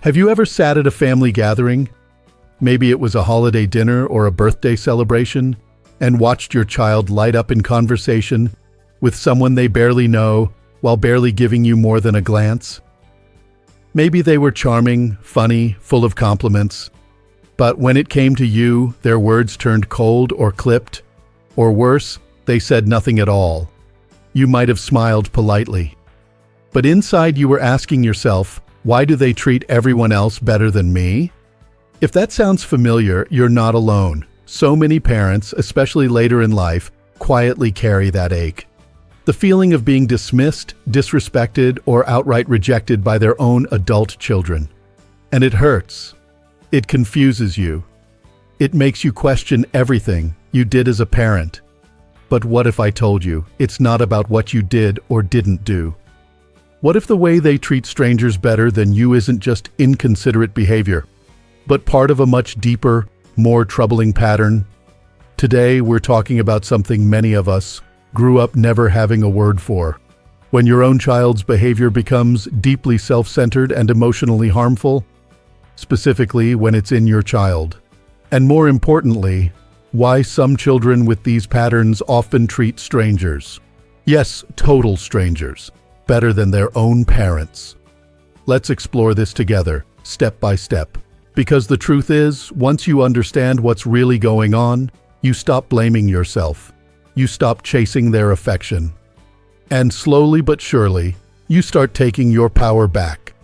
Have you ever sat at a family gathering? Maybe it was a holiday dinner or a birthday celebration, and watched your child light up in conversation with someone they barely know while barely giving you more than a glance? Maybe they were charming, funny, full of compliments, but when it came to you, their words turned cold or clipped, or worse, they said nothing at all. You might have smiled politely, but inside you were asking yourself, why do they treat everyone else better than me? If that sounds familiar, you're not alone. So many parents, especially later in life, quietly carry that ache. The feeling of being dismissed, disrespected, or outright rejected by their own adult children. And it hurts. It confuses you. It makes you question everything you did as a parent. But what if I told you it's not about what you did or didn't do? What if the way they treat strangers better than you isn't just inconsiderate behavior, but part of a much deeper, more troubling pattern? Today, we're talking about something many of us grew up never having a word for. When your own child's behavior becomes deeply self-centered and emotionally harmful, specifically when it's in your child. And more importantly, why some children with these patterns often treat strangers, yes, total strangers, better than their own parents. Let's explore this together, step by step. Because the truth is, once you understand what's really going on, you stop blaming yourself. You stop chasing their affection. And slowly but surely, you start taking your power back.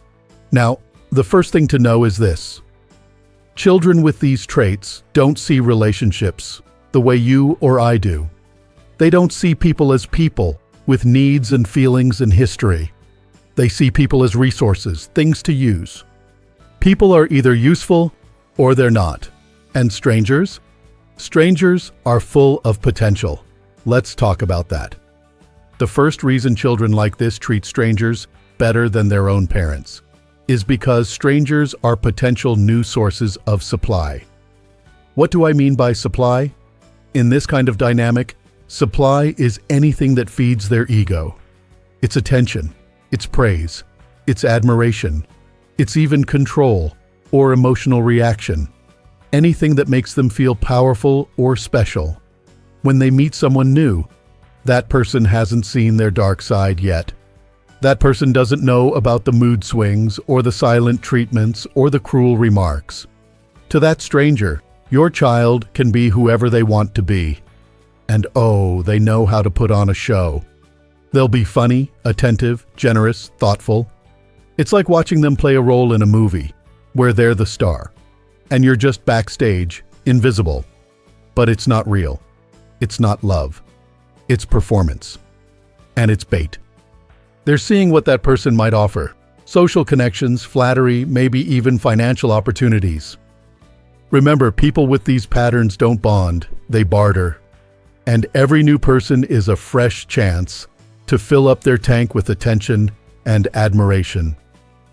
Now, the first thing to know is this. Children with these traits don't see relationships the way you or I do. They don't see people as people with needs and feelings and history. They see people as resources, things to use. People are either useful or they're not. And strangers? Strangers are full of potential. Let's talk about that. The first reason children like this treat strangers better than their own parents is because strangers are potential new sources of supply. What do I mean by supply? In this kind of dynamic, supply is anything that feeds their ego. It's attention, it's praise, it's admiration, it's even control or emotional reaction. Anything that makes them feel powerful or special. When they meet someone new, that person hasn't seen their dark side yet. That person doesn't know about the mood swings or the silent treatments or the cruel remarks. To that stranger, your child can be whoever they want to be. And oh, they know how to put on a show. They'll be funny, attentive, generous, thoughtful. It's like watching them play a role in a movie, where they're the star, and you're just backstage, invisible. But it's not real. It's not love. It's performance. And it's bait. They're seeing what that person might offer. Social connections, flattery, maybe even financial opportunities. Remember, people with these patterns don't bond, they barter. And every new person is a fresh chance to fill up their tank with attention and admiration.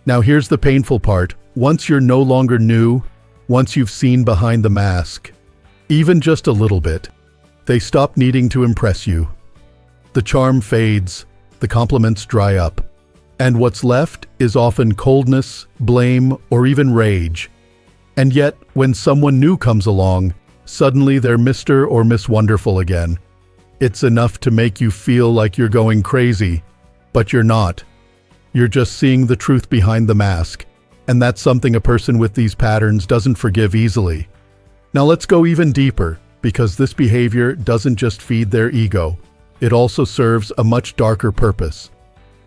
Now here's the painful part. Once you're no longer new, once you've seen behind the mask, even just a little bit, they stop needing to impress you. The charm fades, the compliments dry up, and what's left is often coldness, blame, or even rage. And yet, when someone new comes along, suddenly they're Mr. or Miss Wonderful again. It's enough to make you feel like you're going crazy, but you're not. You're just seeing the truth behind the mask, and that's something a person with these patterns doesn't forgive easily. Now let's go even deeper, because this behavior doesn't just feed their ego. It also serves a much darker purpose.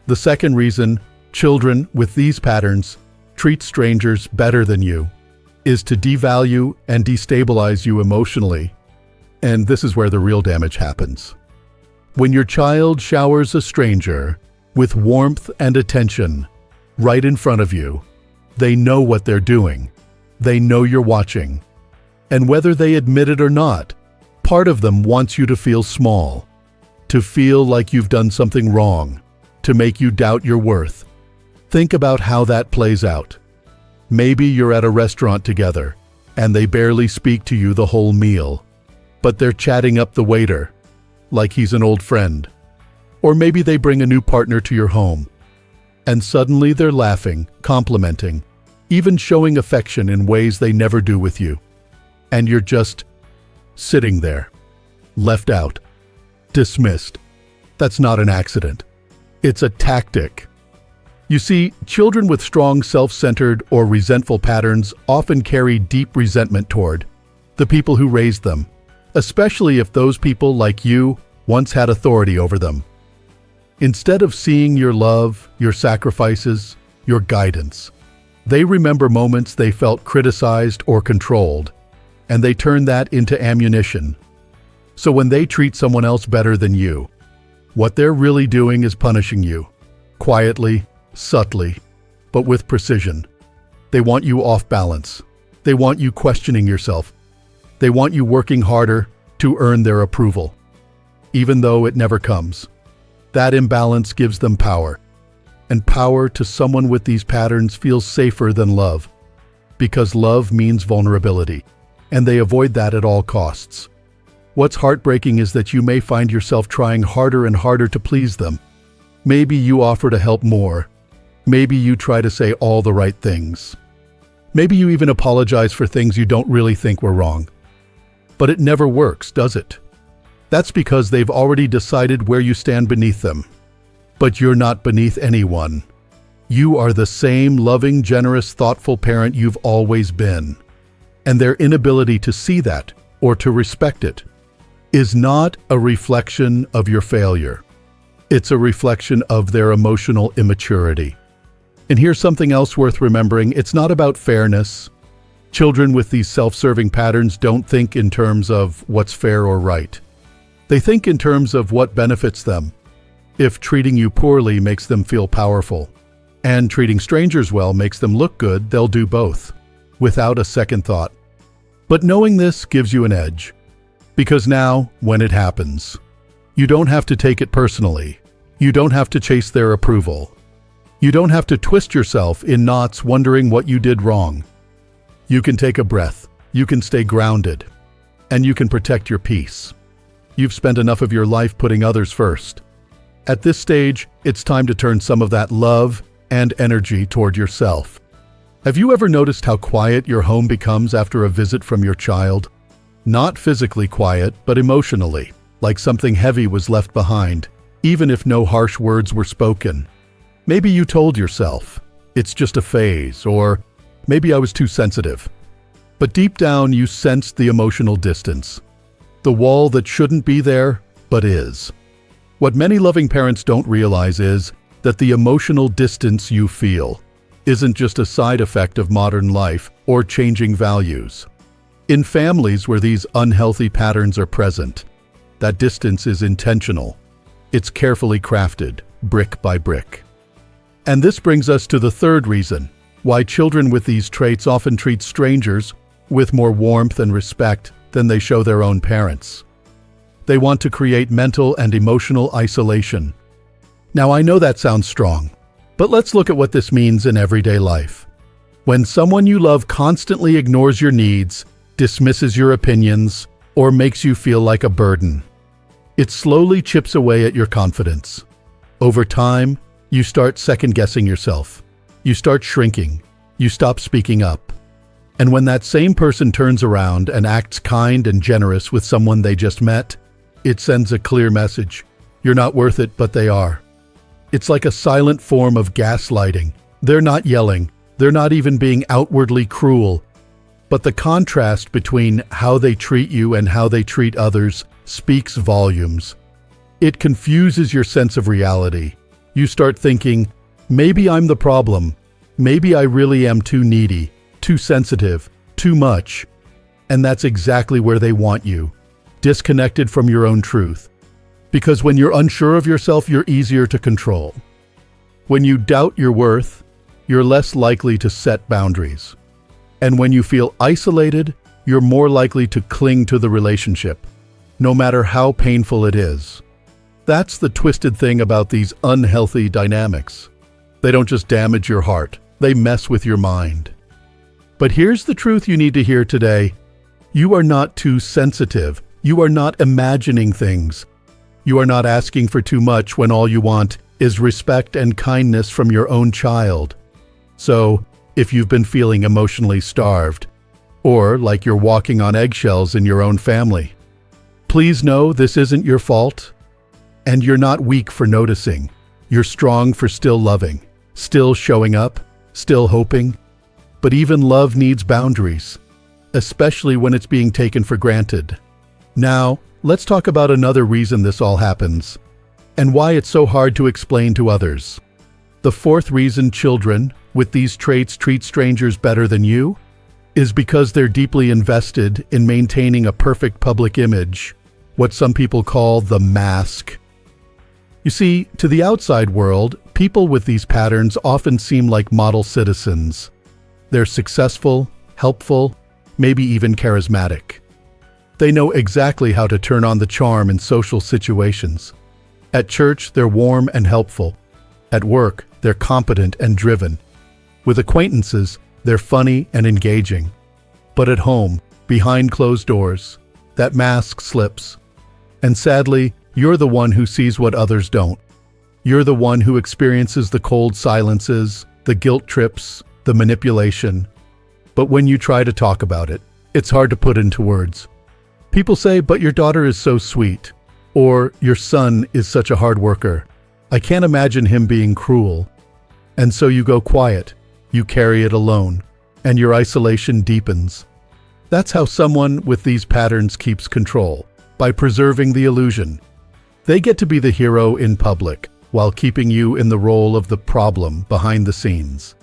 The second reason children with these patterns treat strangers better than you is to devalue and destabilize you emotionally. And this is where the real damage happens. When your child showers a stranger with warmth and attention right in front of you, they know what they're doing. They know you're watching. And whether they admit it or not, part of them wants you to feel small, to feel like you've done something wrong, to make you doubt your worth. Think about how that plays out. Maybe you're at a restaurant together, and they barely speak to you the whole meal, but they're chatting up the waiter, like he's an old friend. Or maybe they bring a new partner to your home, and suddenly they're laughing, complimenting, even showing affection in ways they never do with you. And you're just sitting there, left out, dismissed. That's not an accident. It's a tactic. You see, children with strong self-centered or resentful patterns often carry deep resentment toward the people who raised them, especially if those people, like you, once had authority over them. Instead of seeing your love, your sacrifices, your guidance, they remember moments they felt criticized or controlled, and they turn that into ammunition. So when they treat someone else better than you, what they're really doing is punishing you, quietly, subtly, but with precision. They want you off balance. They want you questioning yourself. They want you working harder to earn their approval, even though it never comes. That imbalance gives them power. And power to someone with these patterns feels safer than love, because love means vulnerability, and they avoid that at all costs. What's heartbreaking is that you may find yourself trying harder and harder to please them. Maybe you offer to help more. Maybe you try to say all the right things. Maybe you even apologize for things you don't really think were wrong. But it never works, does it? That's because they've already decided where you stand beneath them. But you're not beneath anyone. You are the same loving, generous, thoughtful parent you've always been. And their inability to see that, or to respect it, is not a reflection of your failure. It's a reflection of their emotional immaturity. And here's something else worth remembering. It's not about fairness. Children with these self-serving patterns don't think in terms of what's fair or right. They think in terms of what benefits them. If treating you poorly makes them feel powerful, and treating strangers well makes them look good, they'll do both, without a second thought. But knowing this gives you an edge. Because now, when it happens, you don't have to take it personally. You don't have to chase their approval. You don't have to twist yourself in knots wondering what you did wrong. You can take a breath. You can stay grounded. And you can protect your peace. You've spent enough of your life putting others first. At this stage, it's time to turn some of that love and energy toward yourself. Have you ever noticed how quiet your home becomes after a visit from your child? Not physically quiet, but emotionally, like something heavy was left behind, even if no harsh words were spoken. Maybe you told yourself, it's just a phase, or maybe I was too sensitive. But deep down, you sensed the emotional distance. The wall that shouldn't be there, but is. What many loving parents don't realize is that the emotional distance you feel isn't just a side effect of modern life or changing values. In families where these unhealthy patterns are present, that distance is intentional. It's carefully crafted, brick by brick. And this brings us to the third reason why children with these traits often treat strangers with more warmth and respect than they show their own parents. They want to create mental and emotional isolation. Now, I know that sounds strong, but let's look at what this means in everyday life. When someone you love constantly ignores your needs, dismisses your opinions, or makes you feel like a burden, it slowly chips away at your confidence. Over time, you start second-guessing yourself. You start shrinking. You stop speaking up. And when that same person turns around and acts kind and generous with someone they just met, it sends a clear message. You're not worth it, but they are. It's like a silent form of gaslighting. They're not yelling. They're not even being outwardly cruel. But the contrast between how they treat you and how they treat others speaks volumes. It confuses your sense of reality. You start thinking, maybe I'm the problem. Maybe I really am too needy, too sensitive, too much. And that's exactly where they want you, disconnected from your own truth. Because when you're unsure of yourself, you're easier to control. When you doubt your worth, you're less likely to set boundaries. And when you feel isolated, you're more likely to cling to the relationship, no matter how painful it is. That's the twisted thing about these unhealthy dynamics. They don't just damage your heart, they mess with your mind. But here's the truth you need to hear today. You are not too sensitive. You are not imagining things. You are not asking for too much when all you want is respect and kindness from your own child. So, if you've been feeling emotionally starved, or like you're walking on eggshells in your own family. Please know this isn't your fault, and you're not weak for noticing. You're strong for still loving, still showing up, still hoping. But even love needs boundaries, especially when it's being taken for granted. Now, let's talk about another reason this all happens, and why it's so hard to explain to others. The fourth reason children with these traits treat strangers better than you is because they're deeply invested in maintaining a perfect public image, what some people call the mask. You see, to the outside world, people with these patterns often seem like model citizens. They're successful, helpful, maybe even charismatic. They know exactly how to turn on the charm in social situations. At church, they're warm and helpful. At work, they're competent and driven. With acquaintances, they're funny and engaging. But at home, behind closed doors, that mask slips. And sadly, you're the one who sees what others don't. You're the one who experiences the cold silences, the guilt trips, the manipulation. But when you try to talk about it, it's hard to put into words. People say, "But your daughter is so sweet," or "Your son is such a hard worker. I can't imagine him being cruel." And so you go quiet, you carry it alone, and your isolation deepens. That's how someone with these patterns keeps control, by preserving the illusion. They get to be the hero in public, while keeping you in the role of the problem behind the scenes.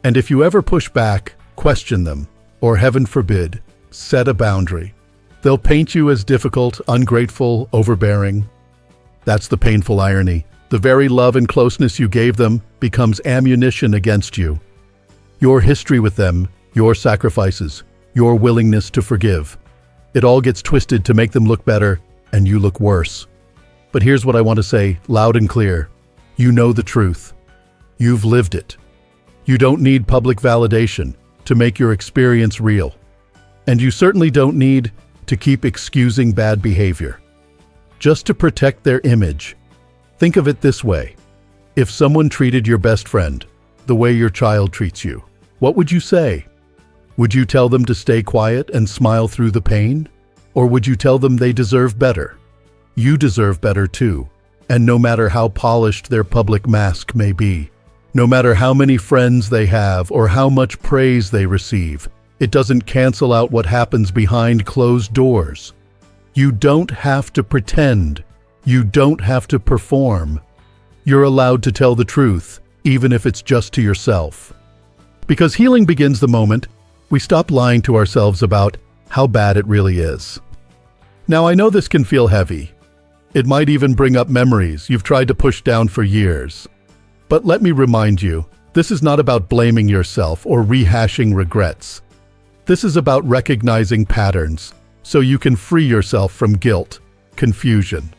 And if you ever push back, question them, or heaven forbid, set a boundary, they'll paint you as difficult, ungrateful, overbearing. That's the painful irony. The very love and closeness you gave them becomes ammunition against you. Your history with them, your sacrifices, your willingness to forgive. It all gets twisted to make them look better, and you look worse. But here's what I want to say loud and clear. You know the truth. You've lived it. You don't need public validation to make your experience real. And you certainly don't need to keep excusing bad behavior, just to protect their image. Think of it this way. If someone treated your best friend the way your child treats you, what would you say? Would you tell them to stay quiet and smile through the pain? Or would you tell them they deserve better? You deserve better too. And no matter how polished their public mask may be, no matter how many friends they have or how much praise they receive, it doesn't cancel out what happens behind closed doors. You don't have to pretend. You don't have to perform. You're allowed to tell the truth, even if it's just to yourself. Because healing begins the moment we stop lying to ourselves about how bad it really is. Now, I know this can feel heavy. It might even bring up memories you've tried to push down for years. But let me remind you, this is not about blaming yourself or rehashing regrets. This is about recognizing patterns so you can free yourself from guilt, confusion,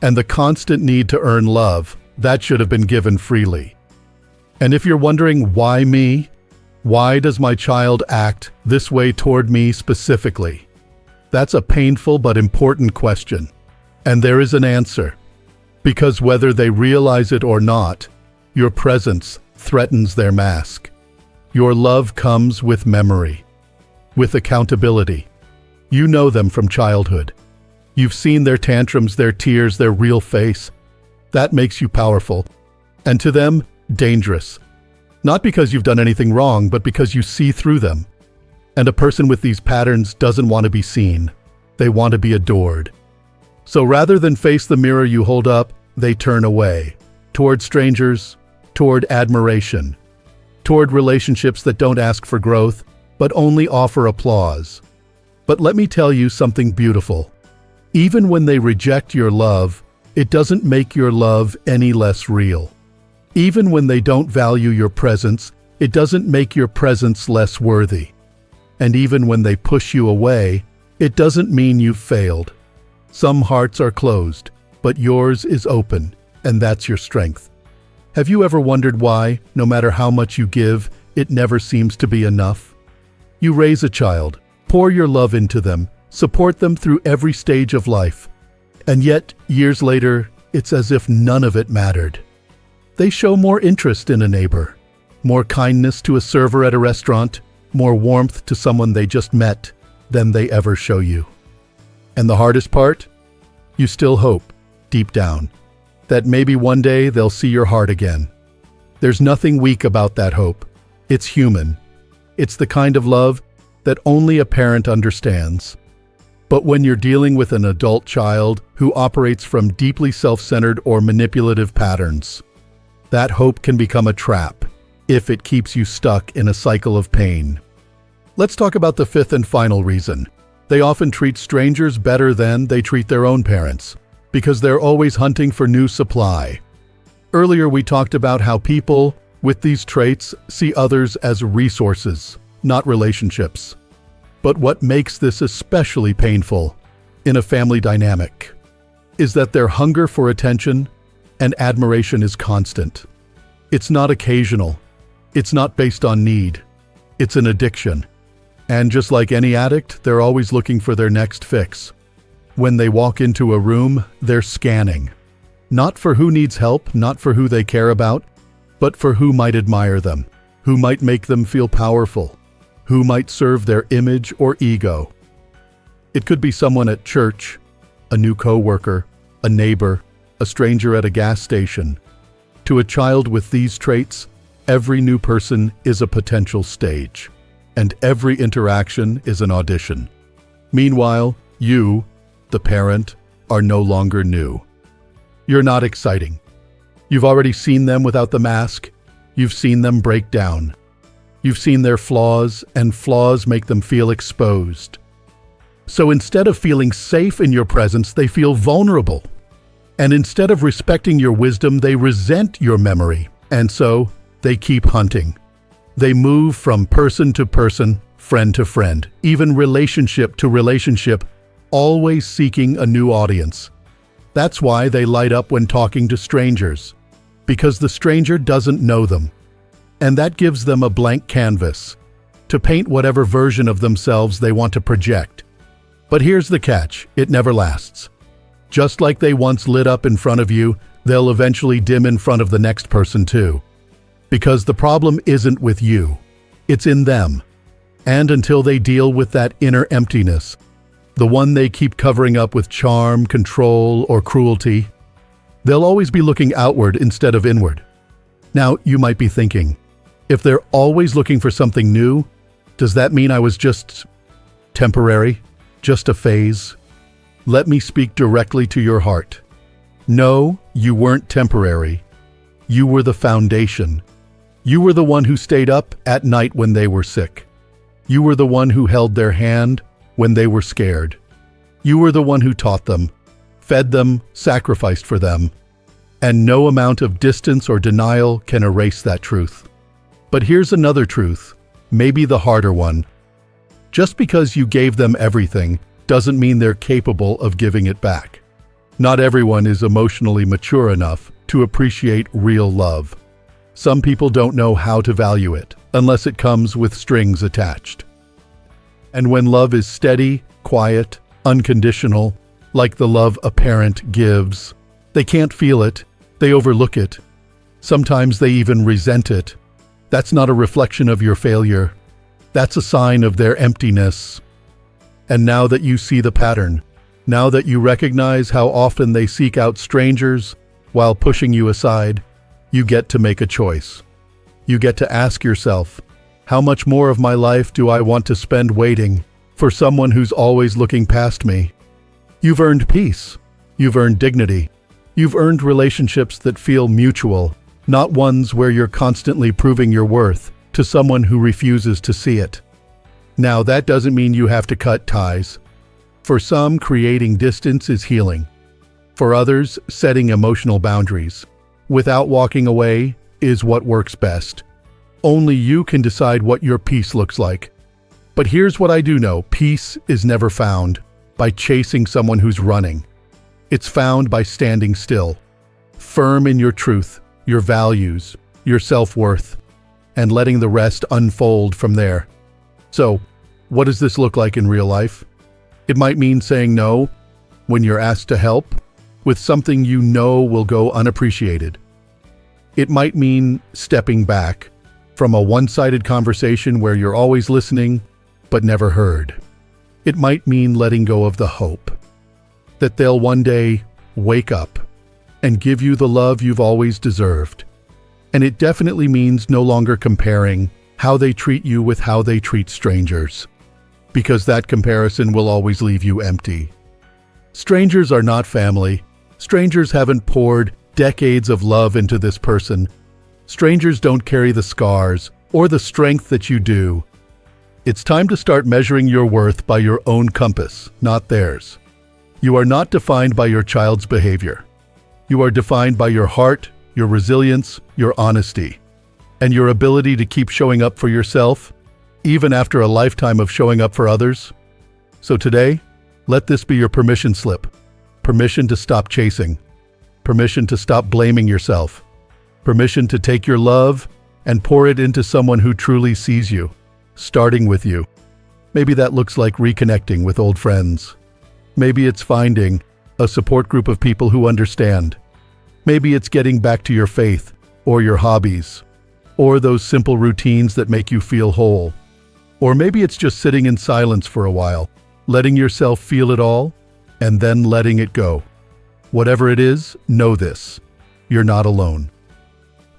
and the constant need to earn love that should have been given freely. And if you're wondering, why me? Why does my child act this way toward me specifically? That's a painful but important question. And there is an answer. Because whether they realize it or not, your presence threatens their mask. Your love comes with memory, with accountability. You know them from childhood. You've seen their tantrums, their tears, their real face. That makes you powerful. And to them, dangerous. Not because you've done anything wrong, but because you see through them. And a person with these patterns doesn't want to be seen. They want to be adored. So rather than face the mirror you hold up, they turn away. Toward strangers, toward admiration. Toward relationships that don't ask for growth, but only offer applause. But let me tell you something beautiful. Even when they reject your love, it doesn't make your love any less real. Even when they don't value your presence, it doesn't make your presence less worthy. And even when they push you away, it doesn't mean you've failed. Some hearts are closed, but yours is open, and that's your strength. Have you ever wondered why, no matter how much you give, it never seems to be enough? You raise a child, pour your love into them, support them through every stage of life. And yet, years later, it's as if none of it mattered. They show more interest in a neighbor, more kindness to a server at a restaurant, more warmth to someone they just met than they ever show you. And the hardest part? You still hope, deep down, that maybe one day they'll see your heart again. There's nothing weak about that hope. It's human. It's the kind of love that only a parent understands. But when you're dealing with an adult child who operates from deeply self-centered or manipulative patterns, that hope can become a trap if it keeps you stuck in a cycle of pain. Let's talk about the fifth and final reason. They often treat strangers better than they treat their own parents, because they're always hunting for new supply. Earlier we talked about how people with these traits see others as resources, not relationships. But what makes this especially painful in a family dynamic is that their hunger for attention and admiration is constant. It's not occasional. It's not based on need. It's an addiction. And just like any addict, they're always looking for their next fix. When they walk into a room, they're scanning. Not for who needs help, not for who they care about, but for who might admire them, who might make them feel powerful, who might serve their image or ego. It could be someone at church, a new coworker, a neighbor, a stranger at a gas station. To a child with these traits, every new person is a potential stage, and every interaction is an audition. Meanwhile, you, the parent, are no longer new. You're not exciting. You've already seen them without the mask. You've seen them break down. You've seen their flaws, and flaws make them feel exposed. So instead of feeling safe in your presence, they feel vulnerable. And instead of respecting your wisdom, they resent your memory. And so they keep hunting. They move from person to person, friend to friend, even relationship to relationship, always seeking a new audience. That's why they light up when talking to strangers, because the stranger doesn't know them. And that gives them a blank canvas to paint whatever version of themselves they want to project. But here's the catch, it never lasts. Just like they once lit up in front of you, they'll eventually dim in front of the next person too. Because the problem isn't with you, it's in them. And until they deal with that inner emptiness, the one they keep covering up with charm, control, or cruelty, they'll always be looking outward instead of inward. Now, you might be thinking, if they're always looking for something new, does that mean I was just temporary, just a phase? Let me speak directly to your heart. No, you weren't temporary. You were the foundation. You were the one who stayed up at night when they were sick. You were the one who held their hand when they were scared. You were the one who taught them, fed them, sacrificed for them. And no amount of distance or denial can erase that truth. But here's another truth, maybe the harder one. Just because you gave them everything doesn't mean they're capable of giving it back. Not everyone is emotionally mature enough to appreciate real love. Some people don't know how to value it unless it comes with strings attached. And when love is steady, quiet, unconditional, like the love a parent gives, they can't feel it, they overlook it. Sometimes they even resent it. That's not a reflection of your failure. That's a sign of their emptiness. And now that you see the pattern, now that you recognize how often they seek out strangers while pushing you aside, you get to make a choice. You get to ask yourself, how much more of my life do I want to spend waiting for someone who's always looking past me? You've earned peace. You've earned dignity. You've earned relationships that feel mutual, not ones where you're constantly proving your worth to someone who refuses to see it. Now, that doesn't mean you have to cut ties. For some, creating distance is healing. For others, setting emotional boundaries without walking away is what works best. Only you can decide what your peace looks like. But here's what I do know, peace is never found by chasing someone who's running. It's found by standing still, firm in your truth, your values, your self-worth, and letting the rest unfold from there. So, what does this look like in real life? It might mean saying no when you're asked to help with something you know will go unappreciated. It might mean stepping back from a one-sided conversation where you're always listening but never heard. It might mean letting go of the hope that they'll one day wake up and give you the love you've always deserved. And it definitely means no longer comparing how they treat you with how they treat strangers, because that comparison will always leave you empty. Strangers are not family. Strangers haven't poured decades of love into this person. Strangers don't carry the scars or the strength that you do. It's time to start measuring your worth by your own compass, not theirs. You are not defined by your child's behavior. You are defined by your heart, your resilience, your honesty, and your ability to keep showing up for yourself, even after a lifetime of showing up for others. So today, let this be your permission slip. Permission to stop chasing. Permission to stop blaming yourself. Permission to take your love and pour it into someone who truly sees you, starting with you. Maybe that looks like reconnecting with old friends. Maybe it's finding a support group of people who understand. Maybe it's getting back to your faith or your hobbies, or those simple routines that make you feel whole. Or maybe it's just sitting in silence for a while, letting yourself feel it all, and then letting it go. Whatever it is, know this: you're not alone.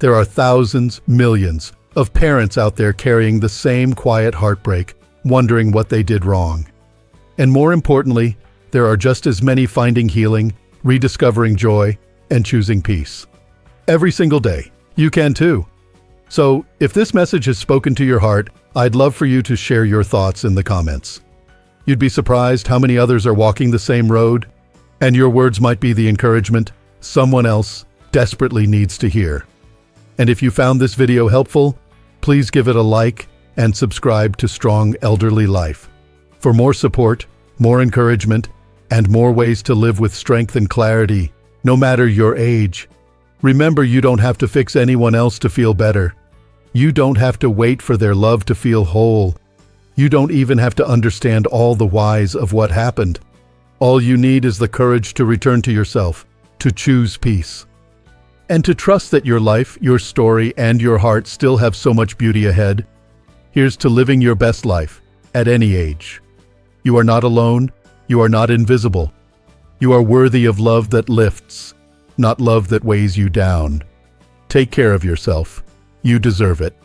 There are thousands, millions of parents out there carrying the same quiet heartbreak, wondering what they did wrong. And more importantly, there are just as many finding healing, rediscovering joy, and choosing peace. Every single day. You can too. So, if this message has spoken to your heart, I'd love for you to share your thoughts in the comments. You'd be surprised how many others are walking the same road, and your words might be the encouragement someone else desperately needs to hear. And if you found this video helpful, please give it a like and subscribe to Strong Elderly Life for more support, more encouragement, and more ways to live with strength and clarity, no matter your age. Remember, you don't have to fix anyone else to feel better. You don't have to wait for their love to feel whole. You don't even have to understand all the whys of what happened. All you need is the courage to return to yourself, to choose peace, and to trust that your life, your story, and your heart still have so much beauty ahead. Here's to living your best life, at any age. You are not alone. You are not invisible. You are worthy of love that lifts, not love that weighs you down. Take care of yourself. You deserve it.